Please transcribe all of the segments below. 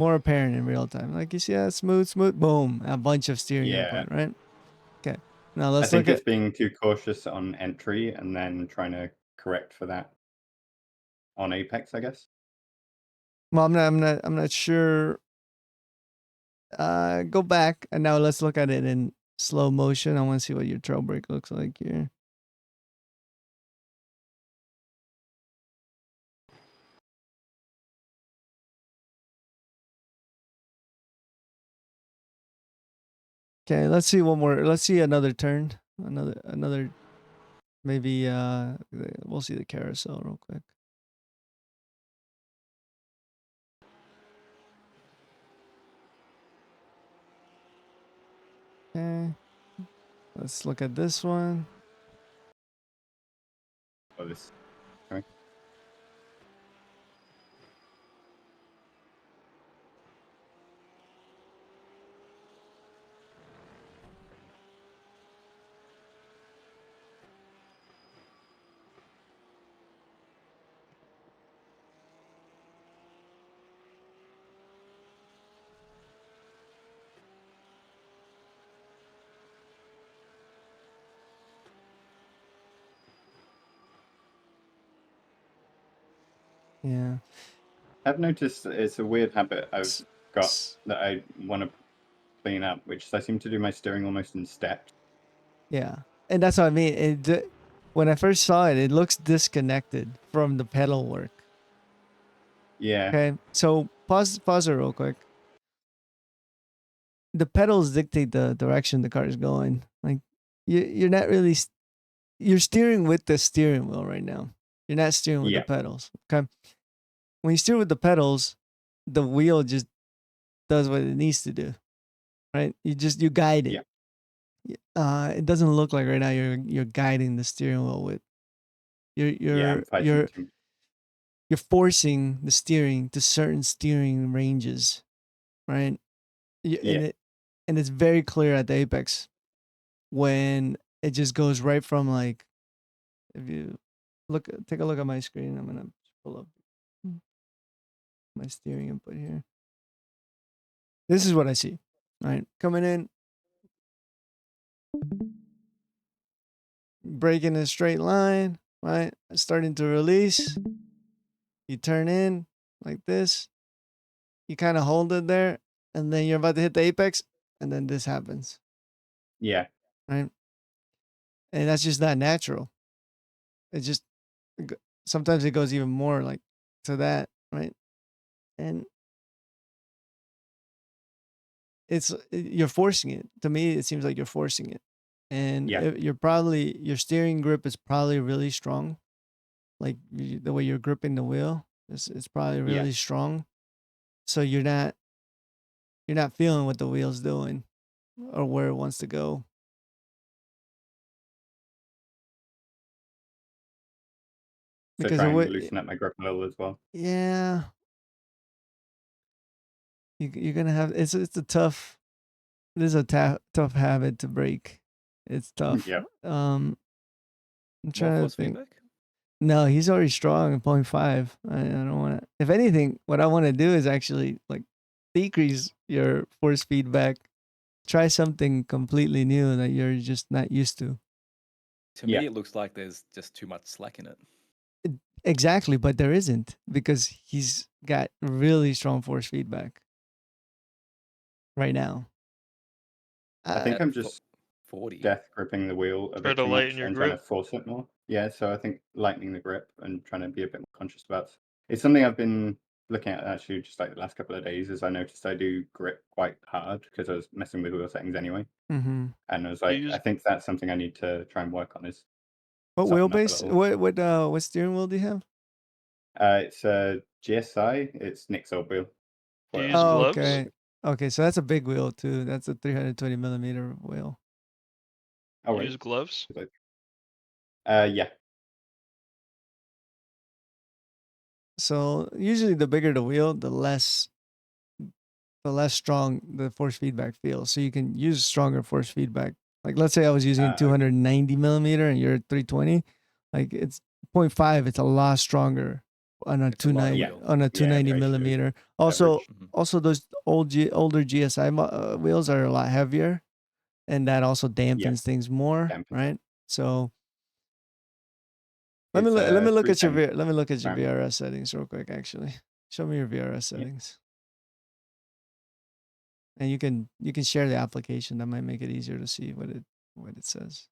more apparent in real time. Like you see that smooth, boom, a bunch of steering Yeah. input, right? Okay. Now I let's look think at. it's being too cautious on entry and then trying to correct for that on Apex, I guess. Well, I'm not sure. Go back and now let's look at it in slow motion. I want to see what your trail brake looks like here. Okay, let's see one more. Let's see another turn. Another. Maybe we'll see the carousel real quick. Okay. Let's look at this one. Oh, this. Okay. Yeah. I've noticed it's a weird habit I've got that I want to clean up, which is I seem to do my steering almost in steps. Yeah, and that's what I mean. When I first saw it, it looks disconnected from the pedal work. Yeah. Okay, so pause it real quick. The pedals dictate the direction the car is going. Like you're not really you're steering with the steering wheel right now. You're not steering with the Yeah. pedals. Okay, when you steer with the pedals, the wheel just does what it needs to do. Right? You guide it. Yeah. It doesn't look like right now you're guiding the steering wheel with you're Yeah. you're I'm fighting you're too. you're forcing the steering to certain steering ranges, right? Yeah. And it's very clear at the apex when it just goes right from like if you take a look at my screen. I'm gonna pull up my steering input here. This is what I see. Right, coming in, braking in a straight line, right? Starting to release. You turn in like this. You kind of hold it there, and then you're about to hit the apex, and then this happens, Yeah. right? And that's just not natural. It just sometimes it goes even more like to that, right? And you're forcing it. To me, it seems like you're forcing it, and Yeah. your steering grip is probably really strong. Like the way you're gripping the wheel is probably Yeah. really strong. So you're not feeling what the wheel's doing or where it wants to go. So Because try the and way, loosen up my grip a little as well. yeah, you're gonna have it's a tough. This is a tough habit to break. It's tough. Yeah. I'm More trying to force think. feedback? No, he's already strong at 0.5. I don't want to. If anything, what I want to do is actually like decrease your force feedback. Try something completely new that you're just not used to. To Yeah. me, it looks like there's just too much slack in it. Exactly, but there isn't because he's got really strong force feedback right now. I think At I'm just 40. death gripping the wheel a Try bit to too lighten much your and trying to grip. force it more. Yeah, so I think lightening the grip and trying to be a bit more conscious about. It's something I've been looking at actually just like the last couple of days. As I noticed I do grip quite hard because I was messing with wheel settings anyway, Mm-hmm. and I was You like, I use think that's something I need to try and work on is What soften up a wheelbase? little. What steering wheel do you have? It's a GSI. It's Nick's old wheel. do you For use Oh, gloves? okay. Okay, so that's a big wheel too. That's a 320 millimeter wheel. oh You wait, use gloves? yeah, So usually the bigger the wheel, the less strong the force feedback feels. So you can use stronger force feedback. Like let's say I was using okay. 290 millimeter and you're at 320, like it's 0.5. It's a lot stronger on a It's a lot of 290 wheel. on a Yeah, 290 very true. millimeter. Also, Average. Mhm. also those older GSI wheels are a lot heavier, and that also Yeah, dampens things more, dampens. right? So let It's me look at your 310 let me look at your apparently. VRS settings real quick. Actually, show me your VRS Yeah. settings, and you can share the application. That might make it easier to see what it says.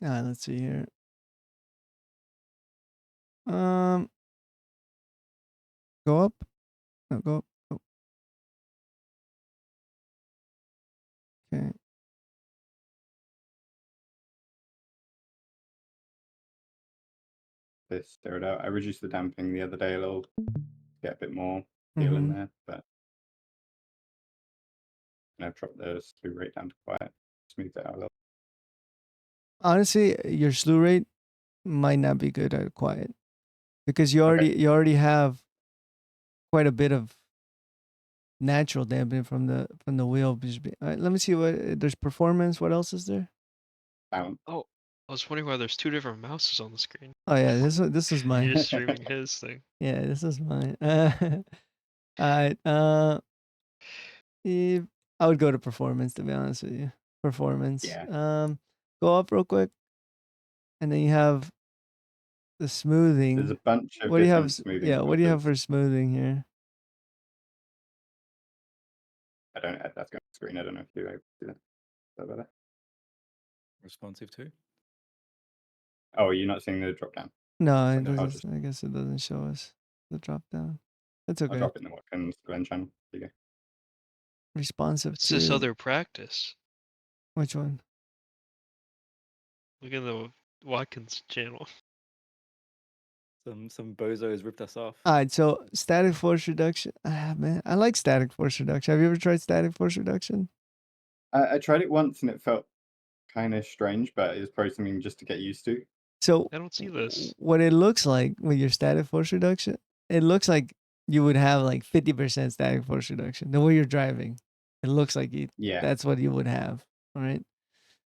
Let's see here. Go up. No, go up. Oh, okay. This zero it out. I reduced the damping the other day a little, get a bit more feel in there, but I've dropped the slew rate down to quiet, smooth it out a little. Honestly, your slew rate might not be good at quiet because you Okay. already have quite a bit of natural damping from the wheel. All right, let me see what there's performance. What else is there? Balance. Oh, I was wondering why there's two different mouses on the screen. Oh yeah, this is You're mine. just streaming his thing. Yeah, this is mine. All right. If I would go to performance to be honest with you. Performance. Yeah. Go up real quick, and then you have the smoothing. There's a bunch of What do you have? different smoothing Yeah, what do you have filters. for smoothing here? I don't know. That's going to screen. I don't know if you're able to do that. Is that better? Responsive too. Oh, you're not seeing the drop down. No, So it I'll doesn't. just I guess it doesn't show us the drop down. That's I'll okay. drop it in the Watkins Glen channel. There you go. Responsive What's to this other practice? which one? Look at the Watkins channel. Some bozo has ripped us off. All right, so static force reduction. Man, I like static force reduction. Have you ever tried static force reduction? I tried it once and it felt kind of strange, but it's probably something just to get used to. So I don't see this. what it looks like with your static force reduction, it looks like you would have like 50% static force reduction. The way you're driving, it looks like Yeah. that's what you would have. All right.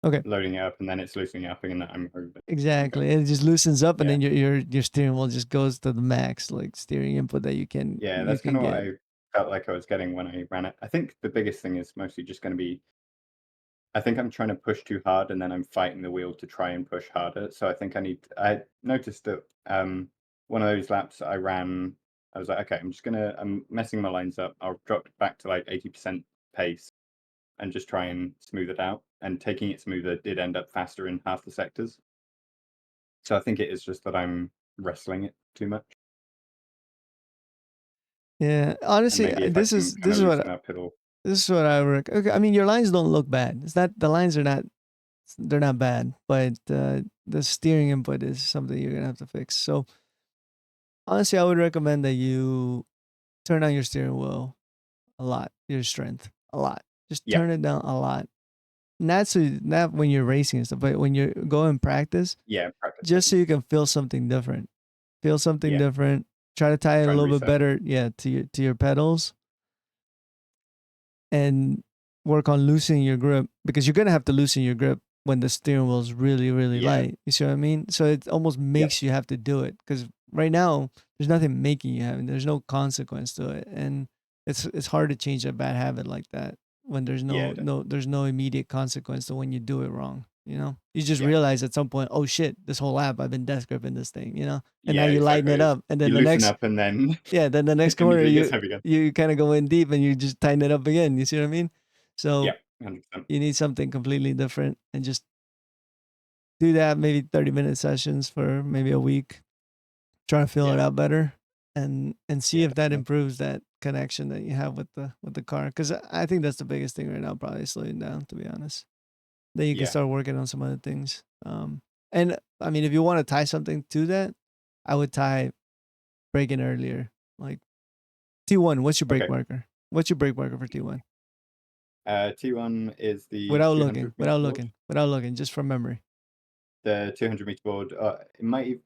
Okay. Loading it up and then it's loosening up and I'm over. Exactly. It just loosens up, and Yeah. then your steering wheel just goes to the max, like steering input that you can. Yeah, you that's can kind of what get. I felt like I was getting when I ran it. I think the biggest thing is mostly just going to be, I think I'm trying to push too hard and then I'm fighting the wheel to try and push harder. So I think I noticed that one of those laps I ran, I was like, okay, I'm messing my lines up. I'll drop back to like 80% pace and just try and smooth it out. And taking it smoother did end up faster in half the sectors. So I think it is just that I'm wrestling it too much. Yeah. And Honestly, maybe if I this can is kind this of is loosen what up, it'll. this is what I reckon. Okay, I mean your lines don't look bad. It's not the lines are not they're not bad, but the steering input is something you're gonna have to fix. So honestly, I would recommend that you turn on your steering wheel a lot, your strength a lot. Just Yeah. turn it down a lot. Not when you're racing and stuff, but when you're going practice, Yeah, practice. just so you can feel something different. Feel something Yeah. different. Try to tie it Try a and little bit reset. better, yeah, to your pedals, and work on loosening your grip because you're gonna have to loosen your grip when the steering wheel is really really Yeah. light. You see what I mean? So it almost makes you have to do it because right now there's nothing making you have it. There's no consequence to it, and it's hard to change a bad habit like that when there's Yeah. there's no immediate consequence to when you do it wrong. You know, you just Yeah. realize at some point, oh shit, this whole lap I've been death gripping this thing. You know, and Yeah, now you lighten exactly. it up, and then You the loosen next up and then yeah, then the next corner immediately gets heavy again. you kind of go in deep and you just tighten it up again. You see what I mean? So Yeah, 100%. you need something completely different and just do that maybe 30-minute sessions for maybe a week. Try to feel it Yeah. out better and see Yeah, if that definitely. improves that connection that you have with the car. Because I think that's the biggest thing right now, probably slowing down, to be honest. Then you can Yeah. start working on some other things. And I mean, if you want to tie something to that, I would tie braking earlier. Like T1, what's your brake Okay. marker? What's your brake marker for T1? T1 is the Without 200 looking, meter without board. looking, without looking, just from memory. The 200 meter board. It might.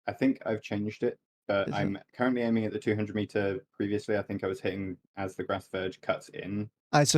I think I've changed it. but Is it? I'm currently aiming at the 200 meter. Previously, I think I was hitting as the grass verge cuts in. All right, so but